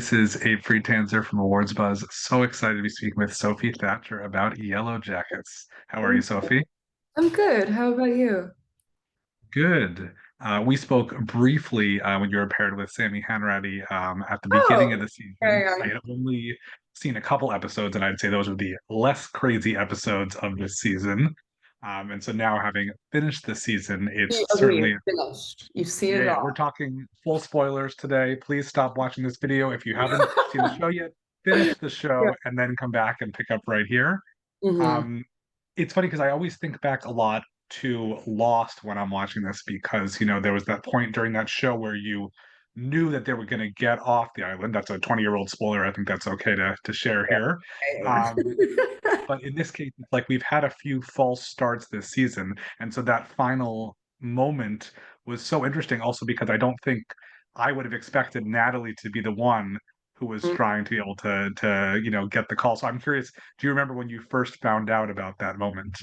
This is Abe Friedtanzer from Awards Buzz. So excited to be speaking with Sophie Thatcher about Yellowjackets. How are you, Sophie? I'm good. How about you? Good. We spoke briefly when you were paired with Sammy Hanratty at the beginning of Oh, the season. very I on. had only seen a couple episodes, and I'd say those were the less crazy episodes of this season. And so now, having finished the season, it's Okay, certainly. you're finished. You've seen Yeah, it yeah, we're all. talking full spoilers today. Please stop watching this video if you haven't seen the show yet. Finish the Yeah. show and then come back and pick up right here. hmm Um, it's funny because I always think back a lot to Lost when I'm watching this because, there was that point during that show where you knew that they were going to get off the island. That's a 20-year-old spoiler. I think that's okay to share here. Um, Yeah. but in this case, it's like we've had a few false starts this season. And so that final moment was so interesting also because I don't think I would have expected Natalie to be the one who was trying to be able to get the call. So I'm curious, do you remember when you first found out about that moment?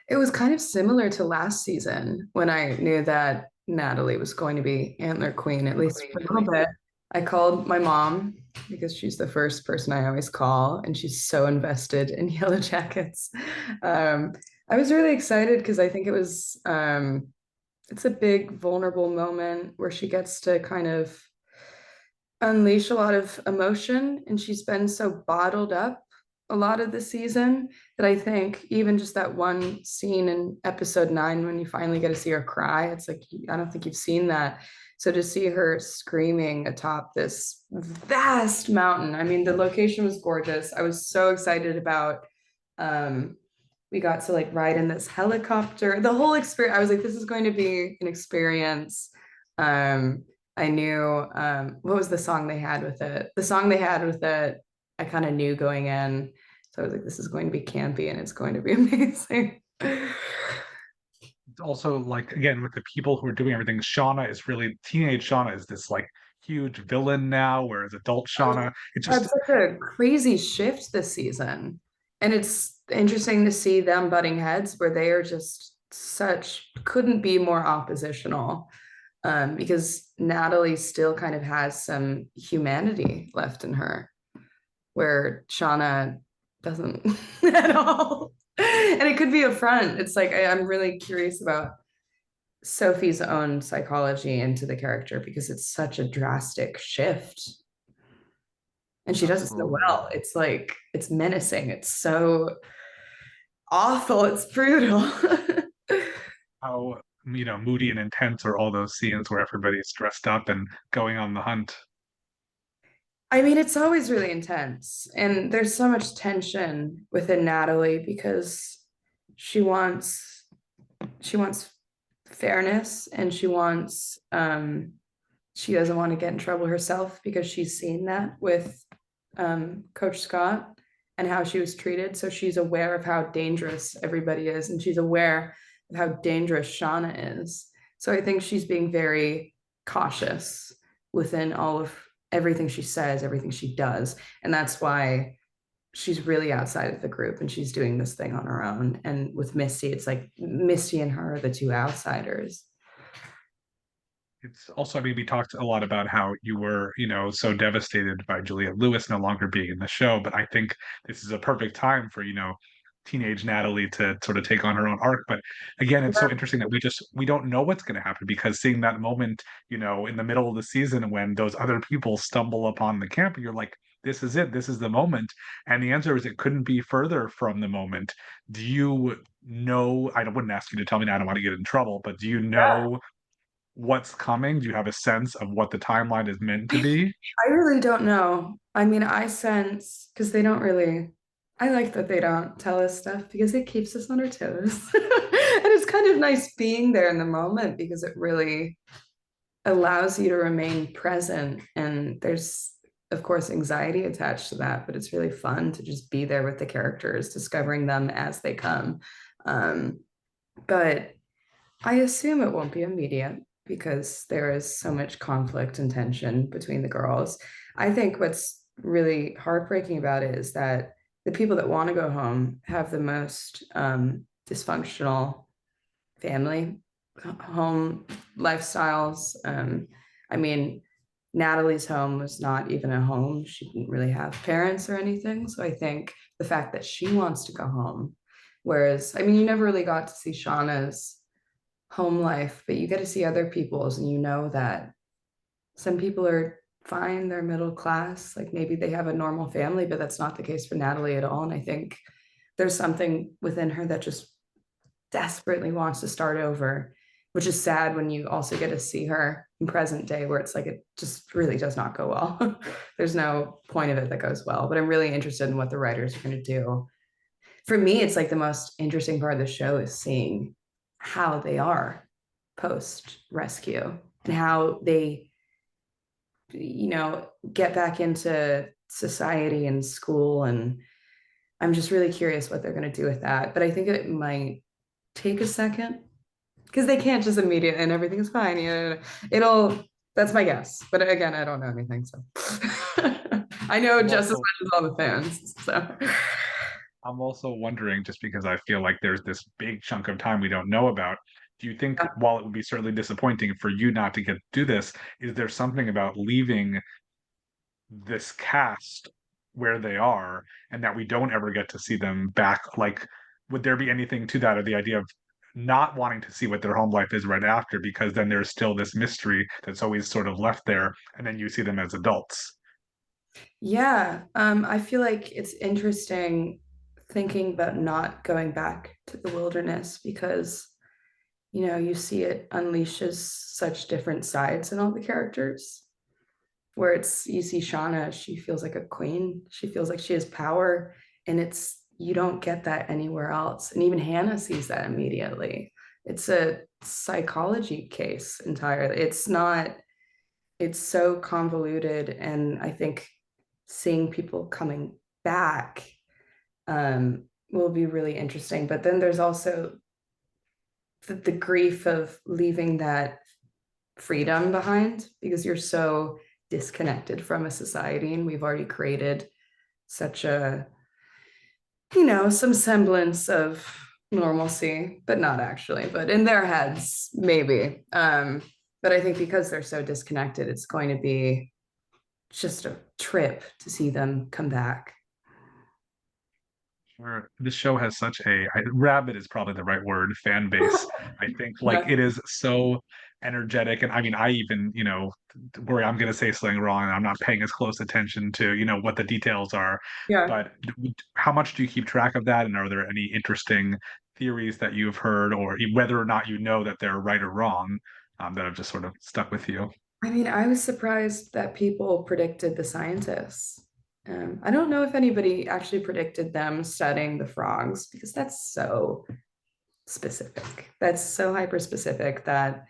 It was kind of similar to last season when I knew that Natalie was going to be Antler Queen, at least for a little bit. I called my mom because she's the first person I always call, and she's so invested in Yellowjackets. Um, I was really excited because I think it's a big vulnerable moment where she gets to kind of unleash a lot of emotion, and she's been so bottled up a lot of the season that I think even just that one scene in episode 9 when you finally get to see her cry, it's like I don't think you've seen that. So to see her screaming atop this vast mountain, I mean, the location was gorgeous. I was so excited about we got to like ride in this helicopter. The whole experience, I was like, this is going to be an experience. Um, I knew what was the song they had with it? The song they had with it, I kind of knew going in. So I was like, this is going to be campy and it's going to be amazing. It's also like again with the people who are doing everything, Shauna is really teenage Shauna is this like huge villain now, whereas adult Shauna, it Had just such a crazy shift this season. And it's interesting to see them butting heads where they are just such, couldn't be more oppositional. Because Natalie still kind of has some humanity left in her, where Shauna doesn't at all. And it could be a front. It's like I'm really curious about Sophie's own psychology into the character because it's such a drastic shift. And she does it so absolutely. well. It's like it's menacing. It's so awful. It's brutal. How moody and intense are all those scenes where everybody's dressed up and going on the hunt. I mean, it's always really intense. And there's so much tension within Natalie because she wants she wants fairness and she doesn't want to get in trouble herself because she's seen that with Coach Scott and how she was treated. So she's aware of how dangerous everybody is, and she's aware of how dangerous Shauna is. So I think she's being very cautious within all of everything she says, everything she does. And that's why she's really outside of the group and she's doing this thing on her own. And with Misty, it's like Misty and her are the two outsiders. It's also, I mean, we talked a lot about how you were, so devastated by Juliette Lewis no longer being in the show, but I think this is a perfect time for, teenage Natalie to sort of take on her own arc. But again, it's so interesting that we don't know what's going to happen because seeing that moment, in the middle of the season when those other people stumble upon the camp, you're like, this is it, this is the moment. And the answer is it couldn't be further from the moment. Do you know? I wouldn't ask you to tell me now, I don't want to get in trouble, but do you Yeah. know what's coming? Do you have a sense of what the timeline is meant to be? I really don't know. I mean, I sense because they don't really, I like that they don't tell us stuff because it keeps us on our toes. And it's kind of nice being there in the moment because it really allows you to remain present. And there's, of course, anxiety attached to that, but it's really fun to just be there with the characters, discovering them as they come. Um, but I assume it won't be immediate because there is so much conflict and tension between the girls. I think what's really heartbreaking about it is that the people that want to go home have the most dysfunctional family home lifestyles. I mean, Natalie's home was not even a home. She didn't really have parents or anything. So I think the fact that she wants to go home, whereas, I mean, you never really got to see Shauna's home life, but you get to see other people's, and you know that some people are fine, they're middle class, like maybe they have a normal family, but that's not the case for Natalie at all. And I think there's something within her that just desperately wants to start over, which is sad when you also get to see her in present day where it's like it just really does not go well. There's no point of it that goes well, but I'm really interested in what the writers are going to do. For me, it's like the most interesting part of the show is seeing how they are post rescue and how they, get back into society and school. And I'm just really curious what they're going to do with that. But I think it might take a second because they can't just immediately and everything is fine. It'll, that's my guess. But again, I don't know anything. So I know I'm just as also much as all the fans. So I'm also wondering, just because I feel like there's this big chunk of time we don't know about, do you think, while it would be certainly disappointing for you not to get to do this, is there something about leaving this cast where they are and that we don't ever get to see them back? Like, would there be anything to that, or the idea of not wanting to see what their home life is right after, because then there's still this mystery that's always sort of left there, and then you see them as adults? yeah, I feel like it's interesting thinking about not going back to the wilderness because you see it unleashes such different sides in all the characters. Where it's you see Shauna, she feels like a queen. She feels like she has power, and it's you don't get that anywhere else. And even Hannah sees that immediately. It's a psychology case entirely. It's not, it's so convoluted, and I think seeing people coming back will be really interesting. But then there's also the grief of leaving that freedom behind because you're so disconnected from a society, and we've already created such a some semblance of normalcy, but not actually, but in their heads maybe. But I think because they're so disconnected, it's going to be just a trip to see them come back. Sure. This show has such rabid is probably the right word, fan base. I think like Yeah, it is so energetic. And I mean, I even, worry I'm going to say something wrong. And I'm not paying as close attention to, what the details are. yeah. But how much do you keep track of that? And are there any interesting theories that you've heard, or whether or not you know that they're right or wrong, that have just sort of stuck with you? I mean, I was surprised that people predicted the scientists. I don't know if anybody actually predicted them studying the frogs because that's so specific. That's so hyper specific that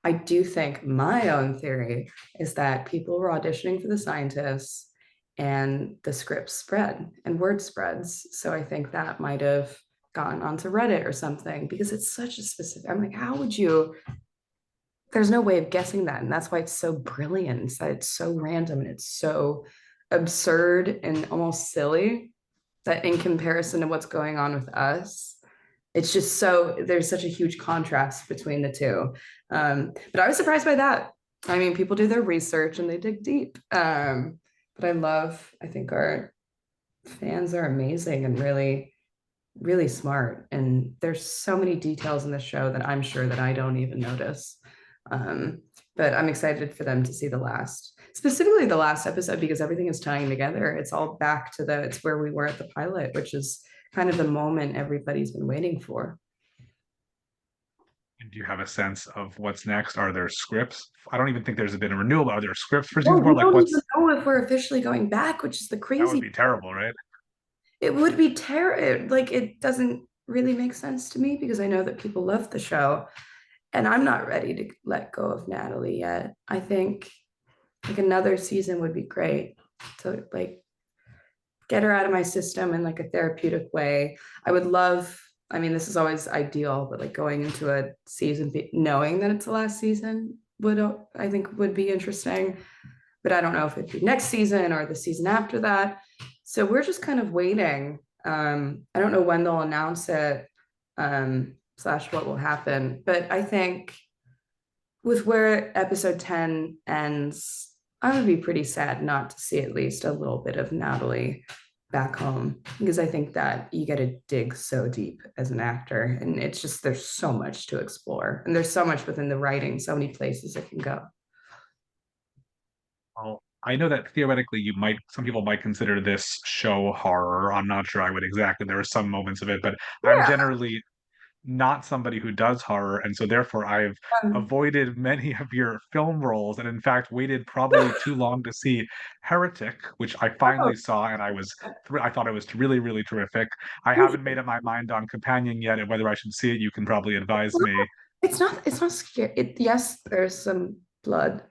I do think my own theory is that people were auditioning for the scientists and the script spread and word spreads. So I think that might have gone onto Reddit or something because it's such a specific. I'm like, how would you? There's no way of guessing that. And that's why it's so brilliant. It's that it's so random and it's so absurd and almost silly that in comparison to what's going on with us, it's just so there's such a huge contrast between the two. But I was surprised by that. I mean, people do their research and they dig deep. But I think our fans are amazing and really, really smart. And there's so many details in the show that I'm sure that I don't even notice. Um, but I'm excited for them to see specifically the last episode, because everything is tying together. It's all back to it's where we were at the pilot, which is kind of the moment everybody's been waiting for. And do you have a sense of what's next? Are there scripts? I don't even think there's been a renewal. Are there scripts for Well, season four? we Like, don't even what's know if we're officially going back, which is the that would crazy be part. terrible, right? It would be terrible. Like, it doesn't really make sense to me because I know that people love the show, and I'm not ready to let go of Natalie yet. I think like another season would be great to like get her out of my system in like a therapeutic way. I would love, I mean, this is always ideal, but like going into a season knowing that it's the last season would, I think, would be interesting. But I don't know if it'd be next season or the season after that. So we're just kind of waiting. I don't know when they'll announce it, slash what will happen. But I think with where episode 10 ends, I would be pretty sad not to see at least a little bit of Natalie back home because I think that you get to dig so deep as an actor, and it's just there's so much to explore, and there's so much within the writing, so many places it can go. Well, I know that theoretically some people might consider this show horror. I'm not sure I would exactly. There are some moments of it, but I'm Yeah. generally not somebody who does horror, and so therefore I've Um, avoided many of your film roles, and in fact waited probably too long to see Heretic, which I oh, finally saw, and I thought it was really, really terrific. I thank haven't you. made up my mind on Companion yet, and whether I should see it. You can probably advise me. It's not scary. Yes, there's some blood.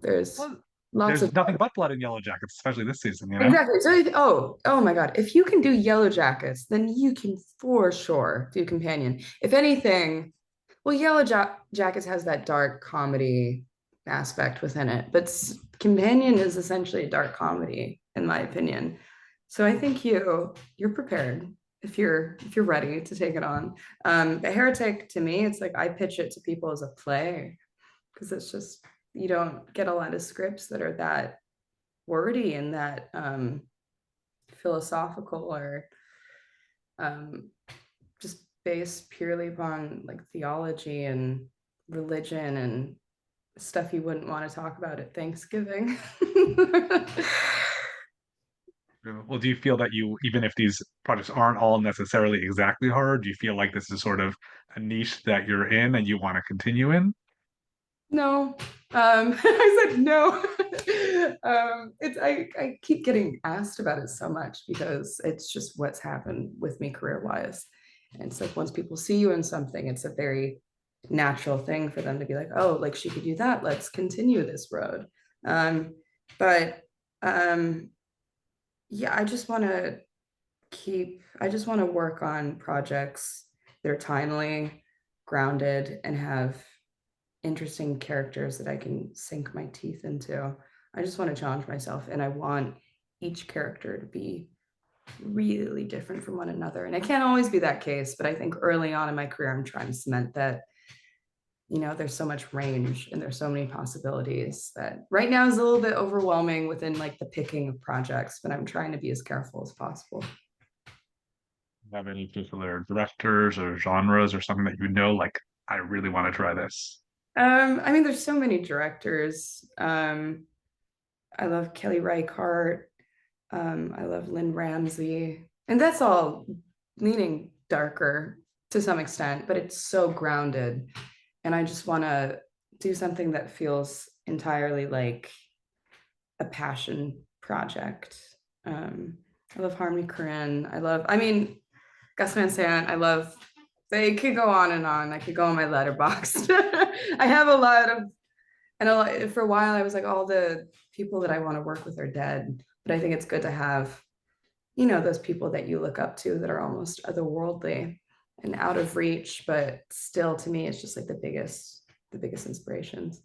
There's Well, lots of there's nothing blood. but blood in Yellowjackets, especially this season, you know? Exactly. So, oh my God. If you can do Yellowjackets, then you can for sure do Companion. If anything, well, Jackets has that dark comedy aspect within it, but Companion is essentially a dark comedy, in my opinion. So I think you're prepared if you're ready to take it on. The Heretic to me, it's like I pitch it to people as a play because it's just you don't get a lot of scripts that are that wordy and that philosophical or um, just based purely upon like theology and religion and stuff you wouldn't want to talk about at Thanksgiving. Well, do you feel that even if these projects aren't all necessarily exactly horror, do you feel like this is sort of a niche that you're in and you want to continue in? No. I said no. I keep getting asked about it so much because it's just what's happened with me career wise. And it's like once people see you in something, it's a very natural thing for them to be like, oh, like she could do that. Let's continue this road. Um, but yeah, I just want to work on projects that are timely, grounded, and have interesting characters that I can sink my teeth into. I just want to challenge myself and I want each character to be really different from one another. And it can't always be that case, but I think early on in my career, I'm trying to cement that, there's so much range and there's so many possibilities that right now is a little bit overwhelming within like the picking of projects, but I'm trying to be as careful as possible. Have any particular directors or genres or something that like, I really want to try this? I mean, there's so many directors. I love Kelly Reichardt. I love Lynn Ramsey. And that's all leaning darker to some extent, but it's so grounded. And I just want to do something that feels entirely like a passion project. Um, I love Harmony Korine. I mean, Gus Van Sant. They could go on and on. I could go on my letterbox. I have a lot of, for a while, I was like, all the people that I want to work with are dead. But I think it's good to have those people that you look up to that are almost otherworldly and out of reach, but still to me, it's just like the biggest inspirations.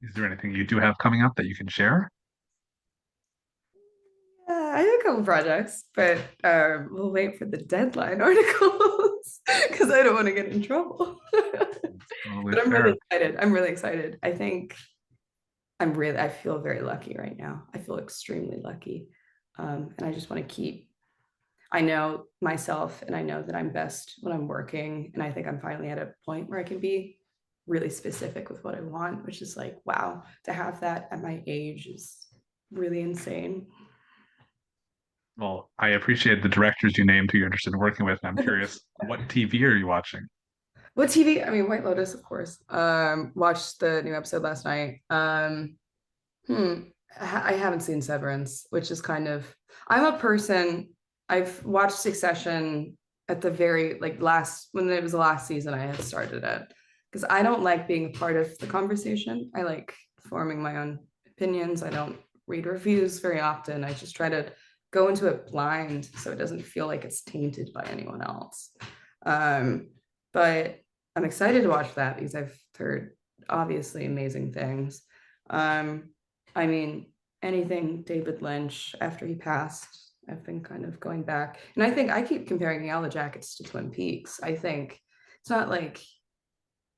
Is there anything you do have coming up that you can share? I have a couple projects, but we'll wait for the deadline articles because I don't want to get in trouble. It's totally But I'm really fair. excited. I think I feel very lucky right now. I feel extremely lucky. And I just want to I know myself and I know that I'm best when I'm working. And I think I'm finally at a point where I can be really specific with what I want, which is like, wow, to have that at my age is really insane. Well, I appreciate the directors you named who you're interested in working with. And I'm curious, what TV are you watching? What TV? I mean, White Lotus, of course. Watched the new episode last night. Hmm. I haven't seen Severance, which is kind of. I'm a person. I've watched Succession at the very like last when it was the last season. I had started it because I don't like being a part of the conversation. I like forming my own opinions. I don't read reviews very often. I just try to go into it blind so it doesn't feel like it's tainted by anyone else. Um, but I'm excited to watch that because I've heard obviously amazing things. Um, I mean, anything David Lynch after he passed, I've been kind of going back. And I think I keep comparing Yellowjackets to Twin Peaks. I think it's not like,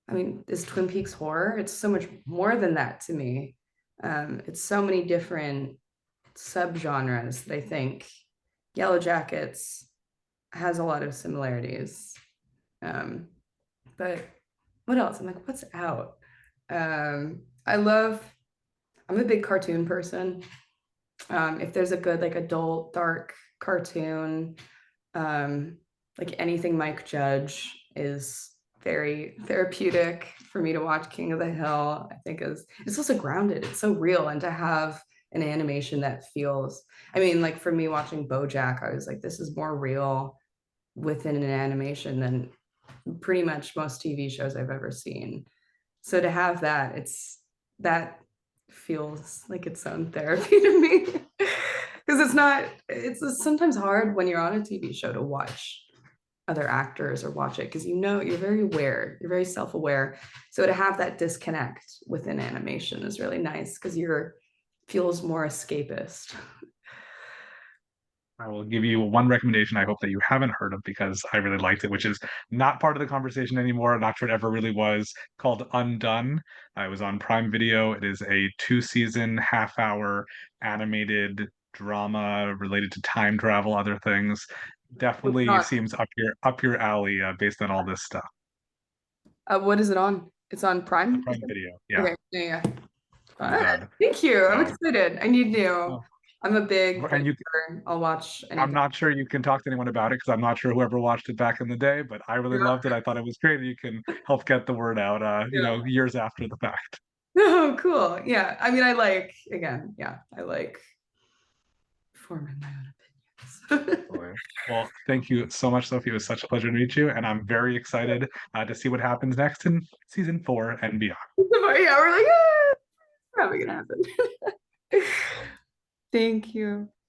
I mean, is Twin Peaks horror? It's so much more than that to me. It's so many different subgenres that I think Yellowjackets has a lot of similarities. Um, but what else? I'm like, what's out? I love, I'm a big cartoon person. If there's a good, like, adult, dark cartoon, um, like anything Mike Judge is very therapeutic for me to watch. King of the Hill, I think, is it's also grounded. It's so real, and to have an animation that feels, I mean, like for me watching BoJack, I was like, this is more real within an animation than pretty much most TV shows I've ever seen. So to have that, that feels like its own therapy to me. Because it's sometimes hard when you're on a TV show to watch other actors or watch it because you're very aware, you're very self-aware. So to have that disconnect within animation is really nice because you're feels more escapist. I will give you one recommendation I hope that you haven't heard of because I really liked it, which is not part of the conversation anymore. Not sure it ever really was, called Undone. I was on Prime Video. It is a two-season, half-hour animated drama related to time travel, other things. It's Definitely not. seems up your alley based on all this stuff. What is it on? It's on The Prime. Prime Video, yeah, Okay, yeah, yeah. Undone. Thank you. I'm So, excited. I need new. oh, I'm a big and you binger. I'll watch I'm anything. not sure you can talk to anyone about it because I'm not sure whoever watched it back in the day, but I really loved it. I thought it was great. You can help get the word out, Yeah. years after the fact. Oh, cool. Yeah. I mean, I like, again, yeah, I like forming my own opinions. Absolutely. Well, thank you so much, Sophie. It was such a pleasure to meet you, and I'm very excited to see what happens next in season 4 and beyond. Yeah, we're like, ah, it's probably gonna happen. Thank you.